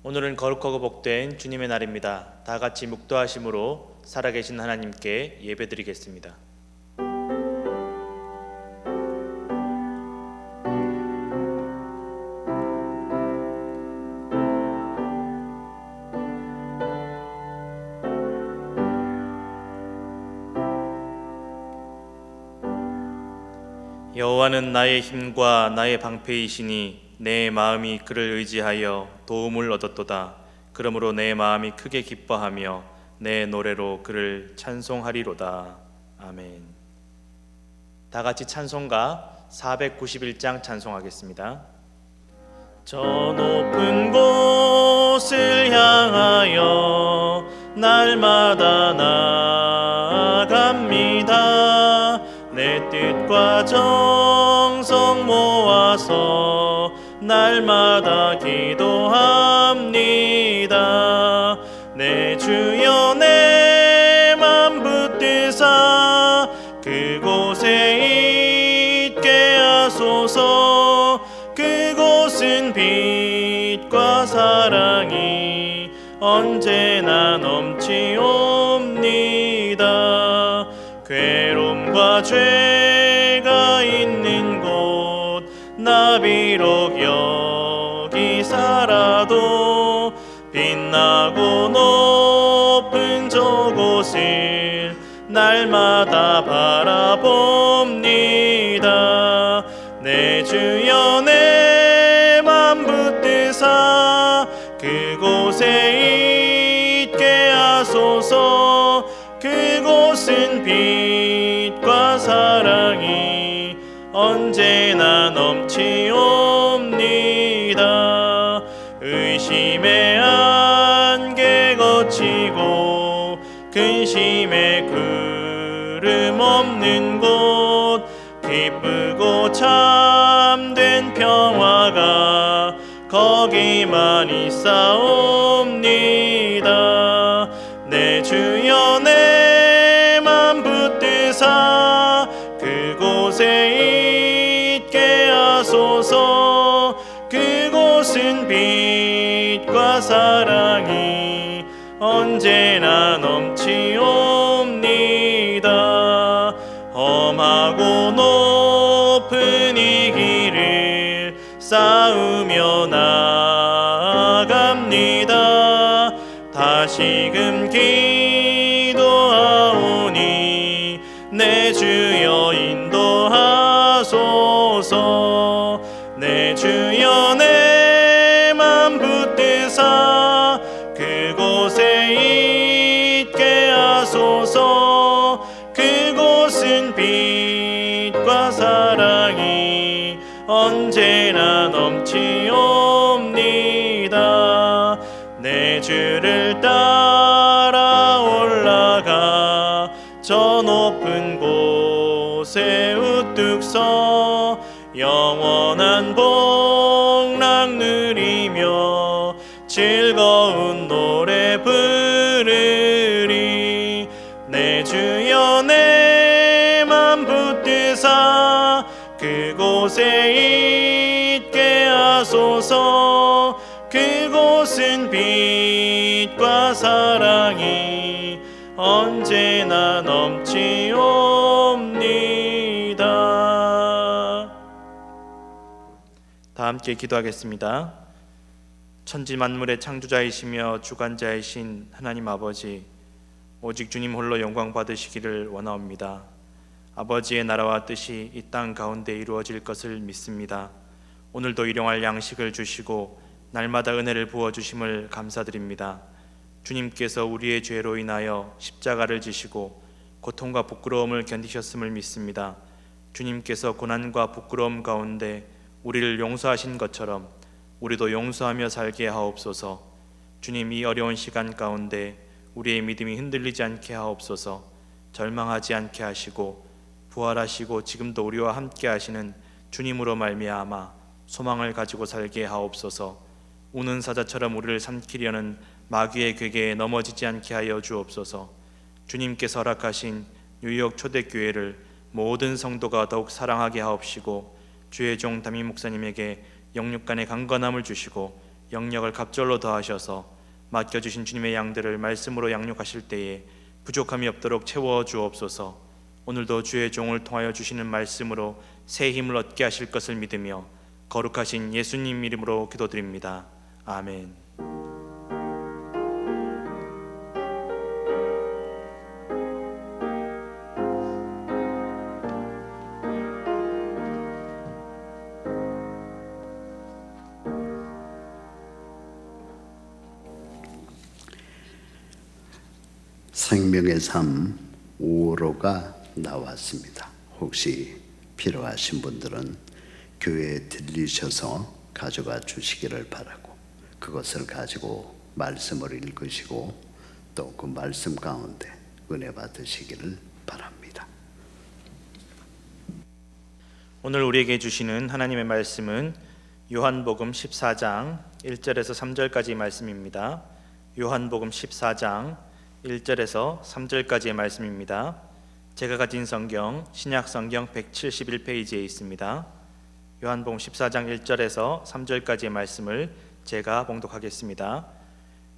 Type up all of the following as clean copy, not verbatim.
오늘은 거룩하고 복된 주님의 날입니다. 다 같이 묵도하심으로 살아계신 하나님께 예배드리겠습니다. 여호와는 나의 힘과 나의 방패이시니 내 마음이 그를 의지하여 도움을 얻었도다. 그러므로 내 마음이 크게 기뻐하며 내 노래로 그를 찬송하리로다. 아멘. 다 같이 찬송가 491장 찬송하겠습니다. 저 높은 곳을 향하여 날마다 나아갑니다. 내 뜻과 정성 모아서 날마다 기도합니다. 내 주여 내 맘 붙드사 그곳에 있게 하소서. 그곳은 빛과 사랑이 언제나 넘치옵니다. 괴로움과 죄가 있는 곳 나 비록 여기 살아도 빛나고 높은 저곳을 날마다 바라봅니다. 내 주여 내 맘 붙드사 그곳에 있게 하소서. 그곳은 빛과 사랑이 언제나 넘치옵니다. 의심의 안개 거치고 근심의 구름 없는 곳 기쁘고 참된 평화가 거기만 있사옵니다. 내 주여 내 맘 붙드사 그곳에 있게 하소서. 그곳은 빛과 사랑이 언제나 넘치옵니다. 험하고 높은 이 길을 쌓으며 나아갑니다. 다시금 기도하오니 내 주여 인도하소서. 내 주여 내 맘 붙드사 그곳에 있게 하소서. 그곳은 빛과 사랑이 언제나 넘치옵니다. 내 주를 따라 올라가 저 높은 곳에 우뚝 서 영원한 복락 누리며 즐거운 노래 부르리. 내 주여 내 맘 붙드사 그곳에 있게 하소서. 그곳은 빛과 사랑이 언제나 넘치옵니다. 다 함께 기도하겠습니다. 천지 만물의 창조자이시며 주관자이신 하나님 아버지, 오직 주님 홀로 영광 받으시기를 원하옵니다. 아버지의 나라와 뜻이 이 땅 가운데 이루어질 것을 믿습니다. 오늘도 일용할 양식을 주시고 날마다 은혜를 부어주심을 감사드립니다. 주님께서 우리의 죄로 인하여 십자가를 지시고 고통과 부끄러움을 견디셨음을 믿습니다. 주님께서 고난과 부끄러움 가운데 우리를 용서하신 것처럼 우리도 용서하며 살게 하옵소서. 주님, 이 어려운 시간 가운데 우리의 믿음이 흔들리지 않게 하옵소서. 절망하지 않게 하시고 부활하시고 지금도 우리와 함께 하시는 주님으로 말미암아 소망을 가지고 살게 하옵소서. 우는 사자처럼 우리를 삼키려는 마귀의 괴계에 넘어지지 않게 하여 주옵소서. 주님께서 허락하신 뉴욕 초대교회를 모든 성도가 더욱 사랑하게 하옵시고 주의 종 담임 목사님에게 영육간의 강건함을 주시고 영역을 갑절로 더하셔서 맡겨주신 주님의 양들을 말씀으로 양육하실 때에 부족함이 없도록 채워 주옵소서. 오늘도 주의 종을 통하여 주시는 말씀으로 새 힘을 얻게 하실 것을 믿으며 거룩하신 예수님 이름으로 기도드립니다. 아멘. 생명의 삶 5호로가 나왔습니다. 혹시 필요하신 분들은 교회에 들리셔서 가져가 주시기를 바라고, 그것을 가지고 말씀을 읽으시고 또 그 말씀 가운데 은혜 받으시기를 바랍니다. 오늘 우리에게 주시는 하나님의 말씀은 요한복음 14장 1절에서 3절까지 말씀입니다. 요한복음 14장 1절에서 3절까지의 말씀입니다. 제가 가진 성경 신약 성경 171페이지에 있습니다. 요한복음 14장 1절에서 3절까지의 말씀을 제가 봉독하겠습니다.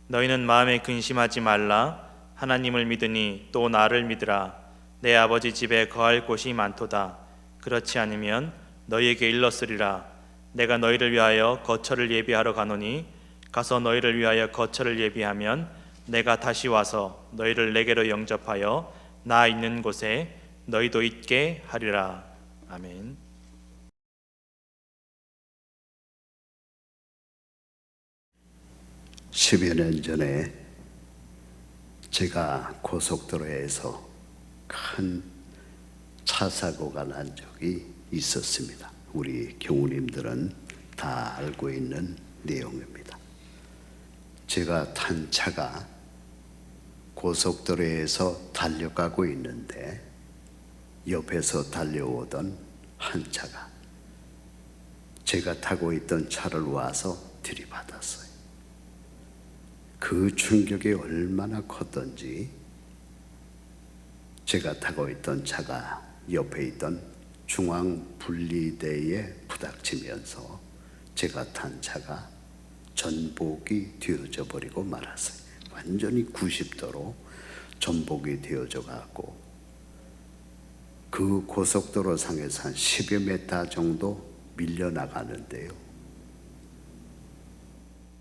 너희는 마음에 근심하지 말라. 하나님을 믿으니 또 나를 믿으라. 내 아버지 집에 거할 곳이 많도다. 그렇지 않으면 너희에게 일렀으리라. 내가 너희를 위하여 거처를 예비하러 가노니 가서 너희를 위하여 거처를 예비하면 내가 다시 와서 너희를 내게로 영접하여 나 있는 곳에 너희도 있게 하리라. 아멘. (10여 년) 전에 제가 고속도로에서 큰 차 사고가 난 적이 있었습니다. 우리 교우님들은 다 알고 있는 내용입니다. 제가 탄 차가 고속도로에서 달려가고 있는데 옆에서 달려오던 한 차가 제가 타고 있던 차를 와서 들이받았어요. 그 충격이 얼마나 컸던지 제가 타고 있던 차가 옆에 있던 중앙분리대에 부닥치면서 제가 탄 차가 전복이 되어져 버리고 말았어요. 완전히 90도로 전복이 되어져 가고 그 고속도로 상에서 한 10여 미터 정도 밀려나가는데요.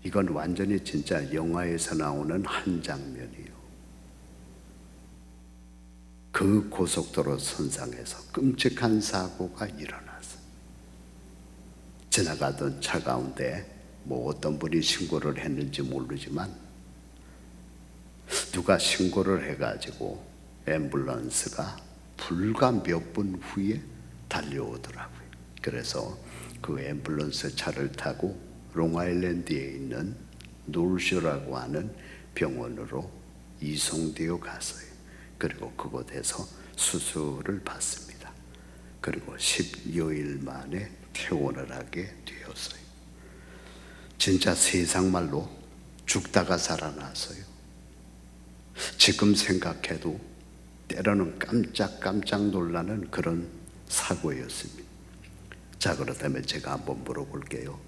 이건 완전히 진짜 영화에서 나오는 한 장면이에요. 그 고속도로 선상에서 끔찍한 사고가 일어났어요. 지나가던 차 가운데 어떤 분이 신고를 했는지 모르지만 누가 신고를 해가지고 앰뷸런스가 불과 몇 분 후에 달려오더라고요. 그래서 그 앰뷸런스 차를 타고 롱아일랜드에 있는 놀쇼라고 하는 병원으로 이송되어 갔어요. 그리고 그곳에서 수술을 받습니다. 그리고 10여일 만에 퇴원을 하게 되었어요. 진짜 세상말로 죽다가 살아났어요. 지금 생각해도 때로는 깜짝 놀라는 그런 사고였습니다. 자, 그렇다면 제가 한번 물어볼게요.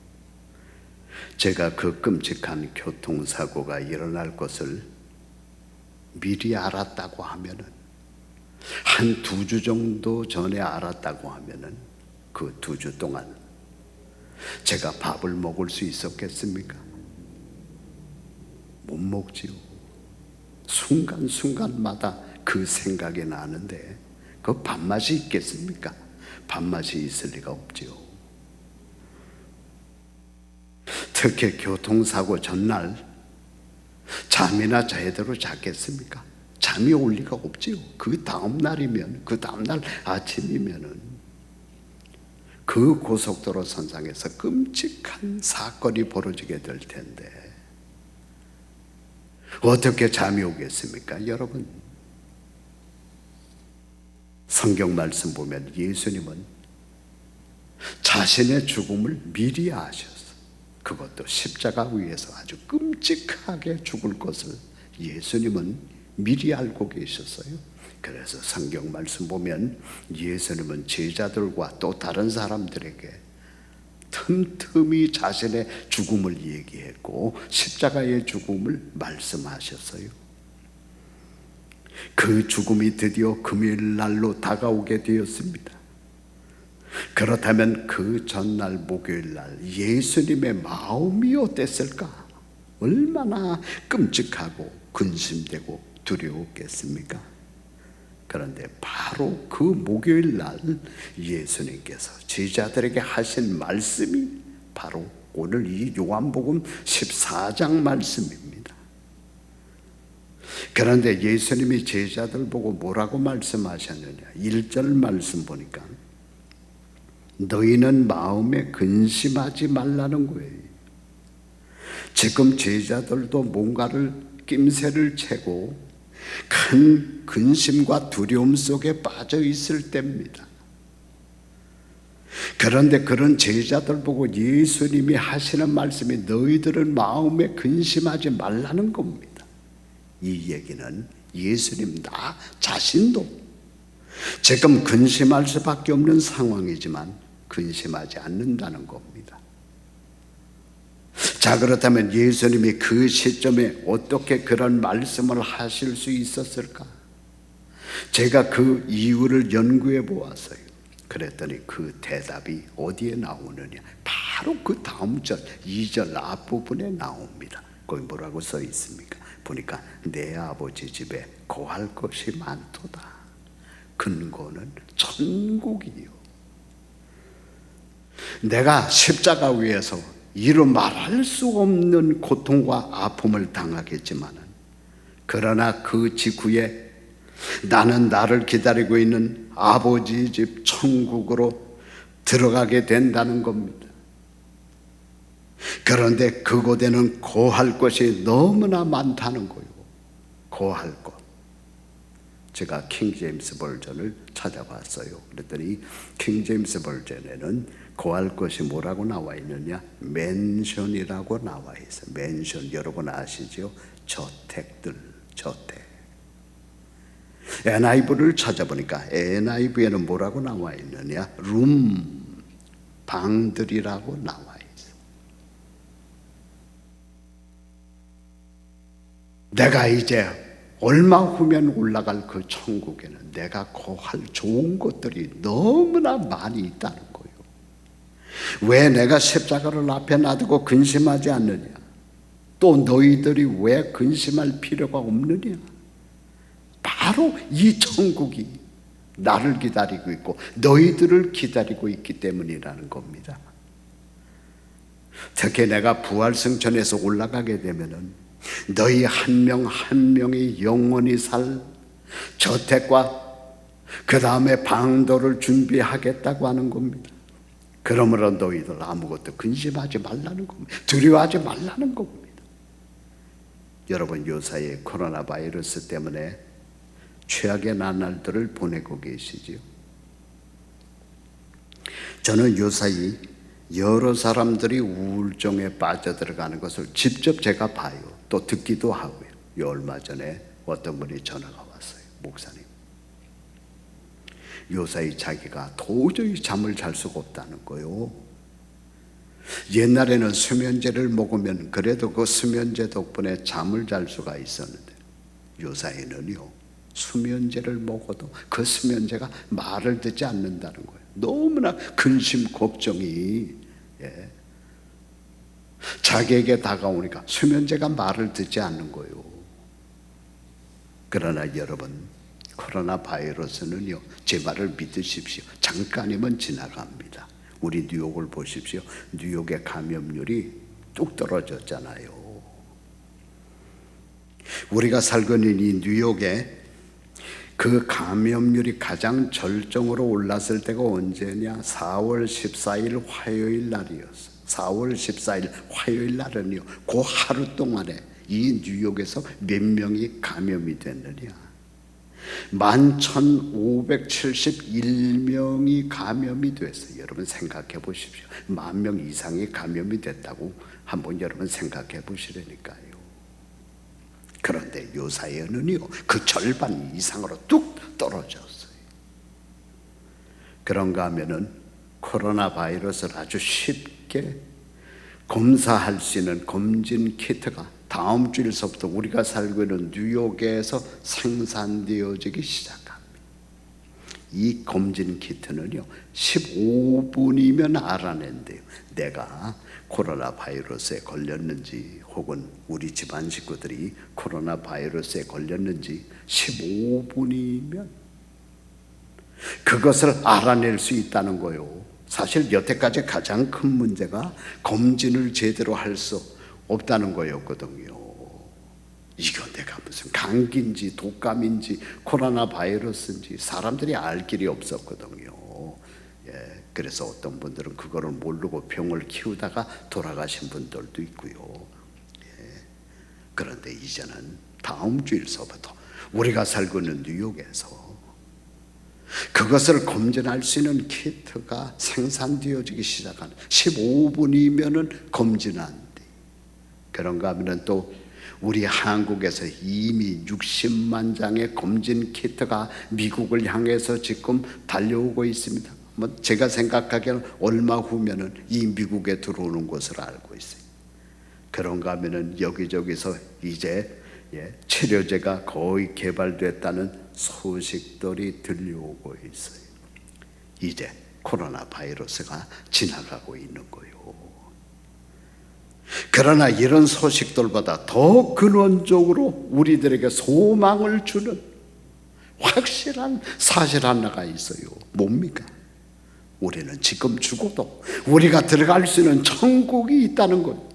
제가 그 끔찍한 교통사고가 일어날 것을 미리 알았다고 하면은, 한 2주 정도 전에 알았다고 하면은 그 2주 동안 제가 밥을 먹을 수 있었겠습니까? 못 먹지요. 순간순간마다 그 생각이 나는데 그 밥맛이 있겠습니까? 밥맛이 있을 리가 없지요. 특히 교통사고 전날 잠이나 제대로 잤겠습니까? 잠이 올 리가 없지요. 그 다음 날이면, 그 다음 날 아침이면은 그 고속도로 선상에서 끔찍한 사건이 벌어지게 될 텐데 어떻게 잠이 오겠습니까? 여러분, 성경 말씀 보면 예수님은 자신의 죽음을 미리 아셨어요. 그것도 십자가 위에서 아주 끔찍하게 죽을 것을 예수님은 미리 알고 계셨어요. 그래서 성경 말씀 보면 예수님은 제자들과 또 다른 사람들에게 틈틈이 자신의 죽음을 얘기했고 십자가의 죽음을 말씀하셨어요. 그 죽음이 드디어 금요일 날로 다가오게 되었습니다. 그렇다면 그 전날 목요일 날 예수님의 마음이 어땠을까? 얼마나 끔찍하고 근심되고 두려웠겠습니까? 그런데 바로 그 목요일 날 예수님께서 제자들에게 하신 말씀이 바로 오늘 이 요한복음 14장 말씀입니다. 그런데 예수님이 제자들 보고 뭐라고 말씀하셨느냐? 1절 말씀 보니까 너희는 마음에 근심하지 말라는 거예요. 지금 제자들도 뭔가를 낌새를 채고 큰 근심과 두려움 속에 빠져 있을 때입니다. 그런데 그런 제자들 보고 예수님이 하시는 말씀이 너희들은 마음에 근심하지 말라는 겁니다. 이 얘기는 예수님 나 자신도 지금 근심할 수밖에 없는 상황이지만 근심하지 않는다는 겁니다. 자, 그렇다면 예수님이 그 시점에 어떻게 그런 말씀을 하실 수 있었을까? 제가 그 이유를 연구해 보았어요. 그랬더니 그 대답이 어디에 나오느냐? 바로 그 다음 절 2절 앞부분에 나옵니다. 거기 뭐라고 써 있습니까? 보니까 내 아버지 집에 거할 것이 많도다. 근거는 천국이요. 내가 십자가 위에서 이루 말할 수 없는 고통과 아픔을 당하겠지만 그러나 그 직후에 나는 나를 기다리고 있는 아버지 집 천국으로 들어가게 된다는 겁니다. 그런데 그곳에는 거할 것이 너무나 많다는 거예요. 거할 것. 제가 킹제임스 버전을 찾아봤어요. 그랬더니 킹제임스 버전에는 거할 것이 뭐라고 나와 있느냐? 맨션이라고 나와 있어요. 맨션 여러분 아시죠? 저택들, 저택. NIV를 찾아보니까 NIV에는 뭐라고 나와 있느냐? 룸, 방들이라고 나와 있어요. 내가 이제 얼마 후면 올라갈 그 천국에는 내가 거할 좋은 것들이 너무나 많이 있다는 거예요. 왜 내가 십자가를 앞에 놔두고 근심하지 않느냐? 또 너희들이 왜 근심할 필요가 없느냐? 바로 이 천국이 나를 기다리고 있고 너희들을 기다리고 있기 때문이라는 겁니다. 특히 내가 부활승천에서 올라가게 되면은 너희 한 명 한 명이 영원히 살 저택과 그 다음에 방도를 준비하겠다고 하는 겁니다. 그러므로 너희들 아무것도 근심하지 말라는 겁니다. 두려워하지 말라는 겁니다. 여러분 요사이 코로나 바이러스 때문에 최악의 나날들을 보내고 계시지요. 저는 요사이 여러 사람들이 우울증에 빠져들어가는 것을 직접 제가 봐요. 또 듣기도 하고요. 얼마 전에 어떤 분이 전화가 왔어요. 목사님, 요사이 자기가 도저히 잠을 잘 수가 없다는 거예요. 옛날에는 수면제를 먹으면 그래도 그 수면제 덕분에 잠을 잘 수가 있었는데 요사이는요, 수면제를 먹어도 그 수면제가 말을 듣지 않는다는 거예요. 너무나 근심 걱정이 자기에게 다가오니까 수면제가 말을 듣지 않는 거예요. 그러나 여러분, 코로나 바이러스는요, 제 말을 믿으십시오. 잠깐이면 지나갑니다. 우리 뉴욕을 보십시오. 뉴욕의 감염률이 뚝 떨어졌잖아요. 우리가 살고 있는 이 뉴욕에 그 감염률이 가장 절정으로 올랐을 때가 언제냐? 4월 14일 화요일 날이었어요. 4월 14일 화요일 날은요, 그 하루 동안에 이 뉴욕에서 몇 명이 감염이 됐느냐? 11,571명이 감염이 됐어요. 여러분 생각해 보십시오. 10,000명 이상이 감염이 됐다고 한번 여러분 생각해 보시라니까요. 그런데 요사이는요, 그 절반 이상으로 뚝 떨어졌어요. 그런가 하면은 코로나 바이러스를 아주 쉽게 쉽게 검사할 수 있는 검진 키트가 다음 주일서부터 우리가 살고 있는 뉴욕에서 생산되어지기 시작합니다. 이 검진 키트는요 15분이면 알아낸대요. 내가 코로나 바이러스에 걸렸는지 혹은 우리 집안 식구들이 코로나 바이러스에 걸렸는지 15분이면 그것을 알아낼 수 있다는 거예요. 사실 여태까지 가장 큰 문제가 검진을 제대로 할 수 없다는 거였거든요. 이거 내가 무슨 감기인지 독감인지 코로나 바이러스인지 사람들이 알 길이 없었거든요. 그래서 어떤 분들은 그거를 모르고 병을 키우다가 돌아가신 분들도 있고요. 그런데 이제는 다음 주일서부터 우리가 살고 있는 뉴욕에서 그것을 검진할 수 있는 키트가 생산되어지기 시작하는 15분이면은 검진한대. 그런가 하면은 또 우리 한국에서 이미 60만 장의 검진 키트가 미국을 향해서 지금 달려오고 있습니다. 뭐 제가 생각하기에는 얼마 후면은 이 미국에 들어오는 것을 알고 있어요. 그런가 하면은 여기저기서 이제 치료제가 거의 개발됐다는 소식들이 들려오고 있어요. 이제 코로나 바이러스가 지나가고 있는 거예요. 그러나 이런 소식들보다 더 근원적으로 우리들에게 소망을 주는 확실한 사실 하나가 있어요. 뭡니까? 우리는 지금 죽어도 우리가 들어갈 수 있는 천국이 있다는 거예요.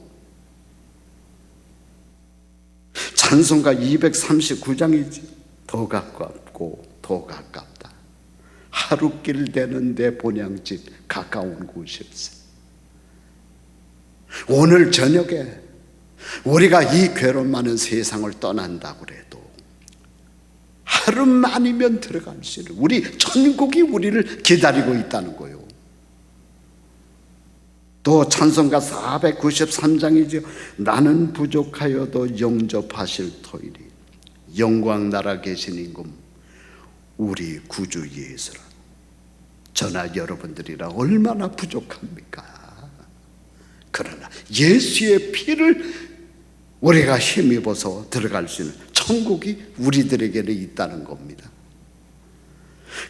찬송가 239장이지. 더 가깝고 더 가깝다. 하루길 되는데 본향집 가까운 곳일세. 오늘 저녁에 우리가 이 괴로움 많은 세상을 떠난다고 해도 하루만이면 들어갈 수 있는 우리 천국이 우리를 기다리고 있다는 거예요. 또 찬송가 493장이죠. 나는 부족하여도 영접하실 터이니 영광 나라 계신 임금 우리 구주 예수라. 저나 여러분들이라 얼마나 부족합니까? 그러나 예수의 피를 우리가 힘입어서 들어갈 수 있는 천국이 우리들에게는 있다는 겁니다.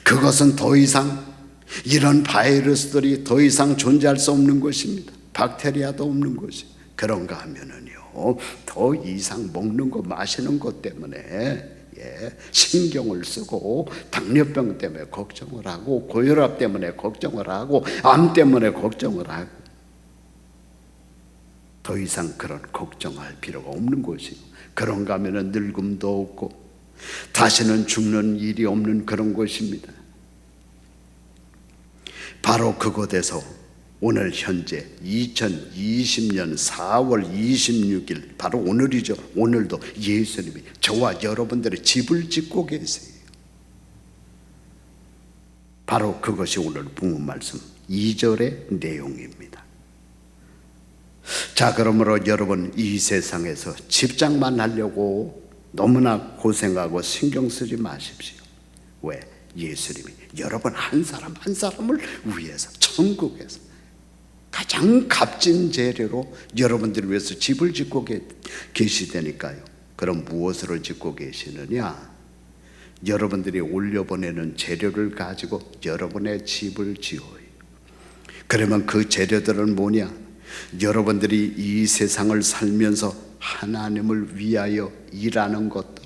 그것은 더 이상 이런 바이러스들이 더 이상 존재할 수 없는 것입니다. 박테리아도 없는 것이. 그런가 하면은요 더 이상 먹는 거 마시는 것 때문에 신경을 쓰고 당뇨병 때문에 걱정을 하고 고혈압 때문에 걱정을 하고 암 때문에 걱정을 하고 더 이상 그런 걱정할 필요가 없는 것이고 그런가 하면은 늙음도 없고 다시는 죽는 일이 없는 그런 것입니다. 바로 그곳에서 오늘 현재 2020년 4월 26일 바로 오늘이죠. 오늘도 예수님이 저와 여러분들의 집을 짓고 계세요. 바로 그것이 오늘 본문 말씀 2절의 내용입니다. 자, 그러므로 여러분 이 세상에서 집장만 하려고 너무나 고생하고 신경 쓰지 마십시오. 왜? 예수님이 여러분 한 사람 한 사람을 위해서 천국에서 가장 값진 재료로 여러분들을 위해서 집을 짓고 계시다니까요. 그럼 무엇으로 짓고 계시느냐? 여러분들이 올려보내는 재료를 가지고 여러분의 집을 지어요. 그러면 그 재료들은 뭐냐? 여러분들이 이 세상을 살면서 하나님을 위하여 일하는 것들,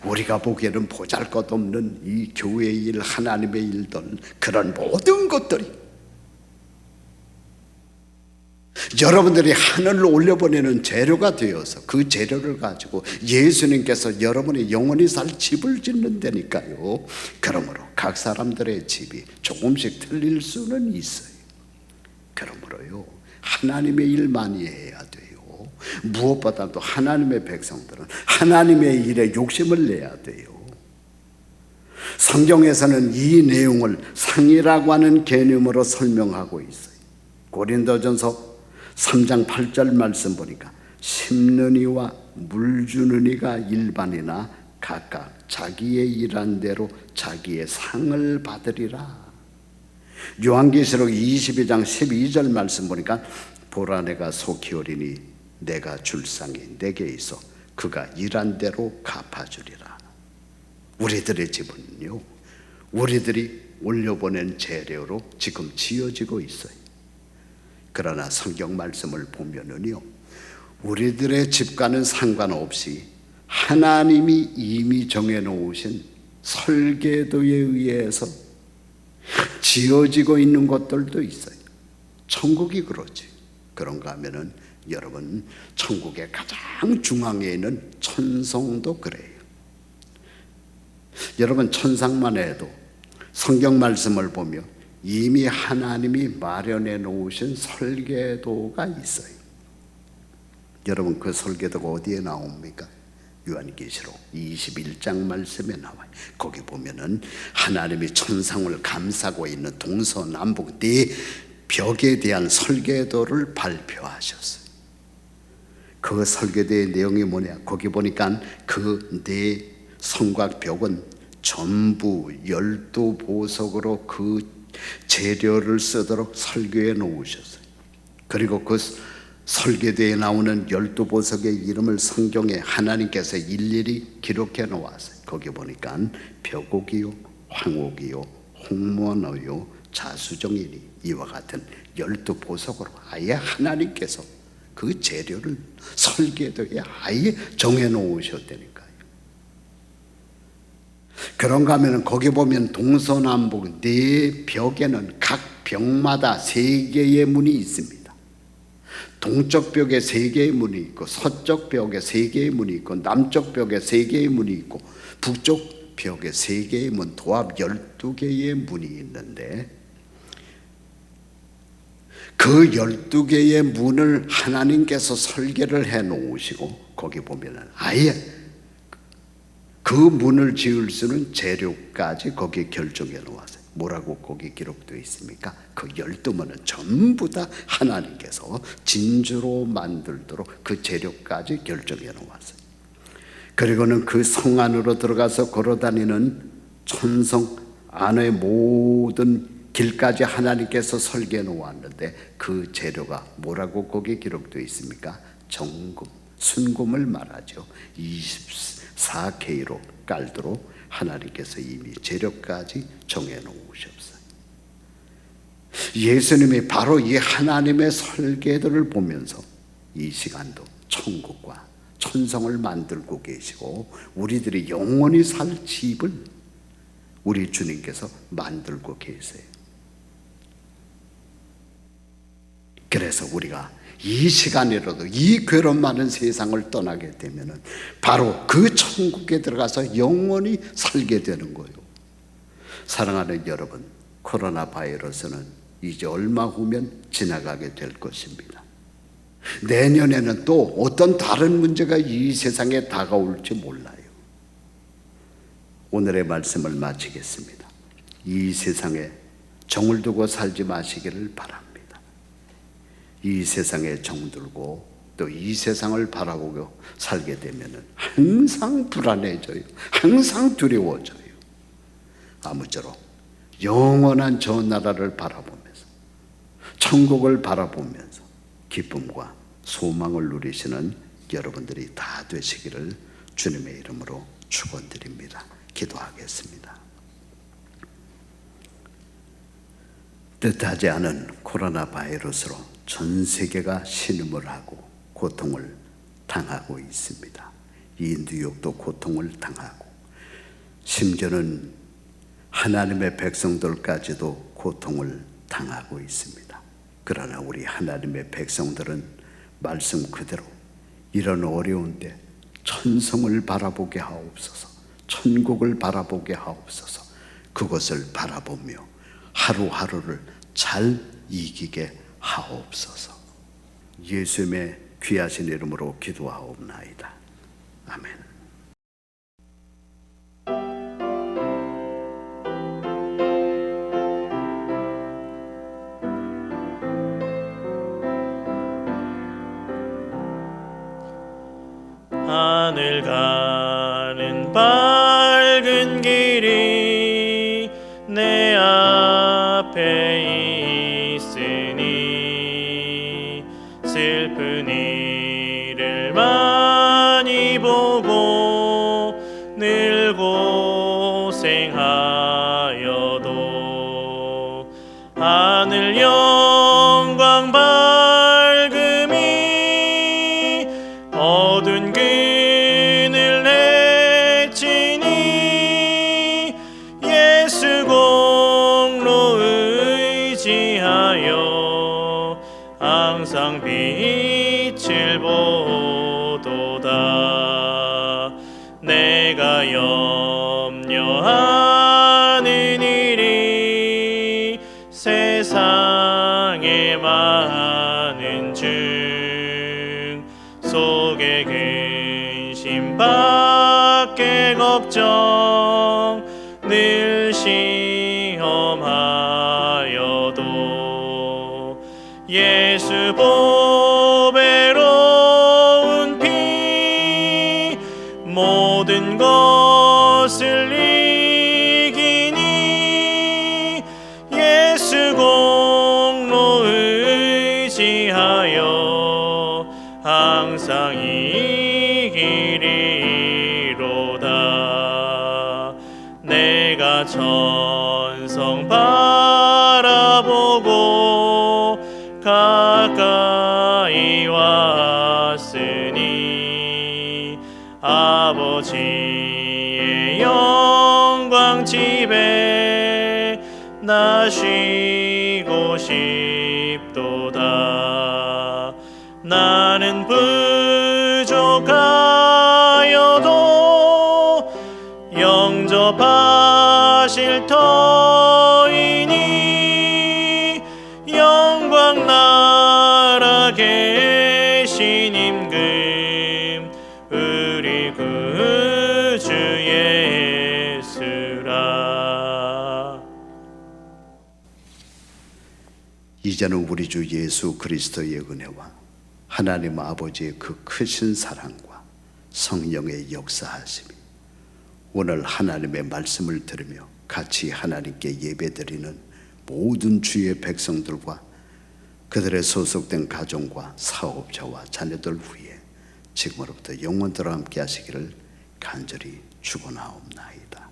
우리가 보기에는 보잘것없는 이 교회의 일, 하나님의 일들, 그런 모든 것들이 여러분들이 하늘로 올려보내는 재료가 되어서 그 재료를 가지고 예수님께서 여러분의 영원히 살 집을 짓는다니까요. 그러므로 각 사람들의 집이 조금씩 틀릴 수는 있어요. 그러므로요 하나님의 일 많이 해야 돼요. 무엇보다도 하나님의 백성들은 하나님의 일에 욕심을 내야 돼요. 성경에서는 이 내용을 상이라고 하는 개념으로 설명하고 있어요. 고린도전서 3장 8절 말씀 보니까 심는 이와 물 주는 이가 일반이나 각각 자기의 일한 대로 자기의 상을 받으리라. 요한계시록 22장 12절 말씀 보니까 보라 내가 속히 오리니 내가 줄 상이 내게 있어 그가 일한 대로 갚아주리라. 우리들의 집은요, 우리들이 올려보낸 재료로 지금 지어지고 있어요. 그러나 성경 말씀을 보면은요, 우리들의 집과는 상관없이 하나님이 이미 정해놓으신 설계도에 의해서 지어지고 있는 것들도 있어요. 천국이 그러지. 그런가 하면은 여러분, 천국의 가장 중앙에 있는 천성도 그래요. 여러분, 천상만 해도 성경 말씀을 보며 이미 하나님이 마련해 놓으신 설계도가 있어요. 여러분, 그 설계도가 어디에 나옵니까? 요한계시록 21장 말씀에 나와요. 거기 보면은 하나님이 천상을 감싸고 있는 동서남북 네 벽에 대한 설계도를 발표하셨어요. 그 설계도의 내용이 뭐냐? 거기 보니까 그 네 성곽 벽은 전부 12보석으로 그 재료를 쓰도록 설계해 놓으셨어요. 그리고 그 설계도에 나오는 12보석의 이름을 성경에 하나님께서 일일이 기록해 놓았어요. 거기 보니까 벽옥이요, 황옥이요, 홍모노요, 자수정이니 이와 같은 12보석으로 아예 하나님께서 그 재료를 설계도에 아예 정해 놓으셨다니까요. 그런가 하면 거기 보면 동서남북 네 벽에는 각 벽마다 3개의 문이 있습니다. 동쪽 벽에 3개의 문이 있고, 서쪽 벽에 3개의 문이 있고, 남쪽 벽에 3개의 문이 있고, 북쪽 벽에 3개의 문, 도합 12개의 문이 있는데, 그 12개의 문을 하나님께서 설계를 해 놓으시고, 거기 보면은 아예 그 문을 지을 수 있는 재료까지 거기에 결정해 놓았어요. 뭐라고 거기 기록되어 있습니까? 그 12문은 전부 다 하나님께서 진주로 만들도록 그 재료까지 결정해 놓았어요. 그리고는 그 성 안으로 들어가서 걸어다니는 천성 안의 모든 길까지 하나님께서 설계해 놓았는데 그 재료가 뭐라고 거기에 기록되어 있습니까? 정금, 순금을 말하죠. 24K로 깔도록 하나님께서 이미 재료까지 정해 놓으셨어요. 예수님이 바로 이 하나님의 설계도를 보면서 이 시간도 천국과 천성을 만들고 계시고 우리들이 영원히 살 집을 우리 주님께서 만들고 계세요. 그래서 우리가 이 시간이라도 이 괴로움 많은 세상을 떠나게 되면은 바로 그 천국에 들어가서 영원히 살게 되는 거예요. 사랑하는 여러분, 코로나 바이러스는 이제 얼마 후면 지나가게 될 것입니다. 내년에는 또 어떤 다른 문제가 이 세상에 다가올지 몰라요. 오늘의 말씀을 마치겠습니다. 이 세상에 정을 두고 살지 마시기를 바랍니다. 이 세상에 정들고 또 이 세상을 바라보고 살게 되면 항상 불안해져요. 항상 두려워져요. 아무쪼록 영원한 저 나라를 바라보면서 천국을 바라보면서 기쁨과 소망을 누리시는 여러분들이 다 되시기를 주님의 이름으로 축원드립니다. 기도하겠습니다. 뜻하지 않은 코로나 바이러스로 전 세계가 신음을 하고 고통을 당하고 있습니다. 이 뉴욕도 고통을 당하고 심지어는 하나님의 백성들까지도 고통을 당하고 있습니다. 그러나 우리 하나님의 백성들은 말씀 그대로 이런 어려운데 천성을 바라보게 하옵소서, 천국을 바라보게 하옵소서, 그것을 바라보며 하루하루를 잘 이기게 하옵소서. 예수님의 귀하신 이름으로 기도하옵나이다. 아멘. 하늘 가는 밝은 길이 내 앞에 하여도 하늘 영광 밝음이 어두운 그늘 내치니 예수 공로 의지하여 항상 빛을 보도다. 내가 염려하는 일이 세상에 많은 중 속에 근심 밖에 걱정 늘 시험하여도 예수 보배로운 피 모든 것을 이기니 예수 공로 의지하여 항상 이기리로다. 내가 천성 바라보고 가까이 왔으니 아버지의 영광 집에 나 쉬고 싶도다. 나는 부족하여도 영접하실 터이니 영광 나라 계신 임금 우리 구주 예수라. 이제는 우리 주 예수 그리스도의 은혜와 하나님 아버지의 그 크신 사랑과 성령의 역사하심이 오늘 하나님의 말씀을 들으며 같이 하나님께 예배드리는 모든 주의 백성들과 그들의 소속된 가정과 사업자와 자녀들 위에 지금으로부터 영원토록 함께 하시기를 간절히 축원하옵나이다.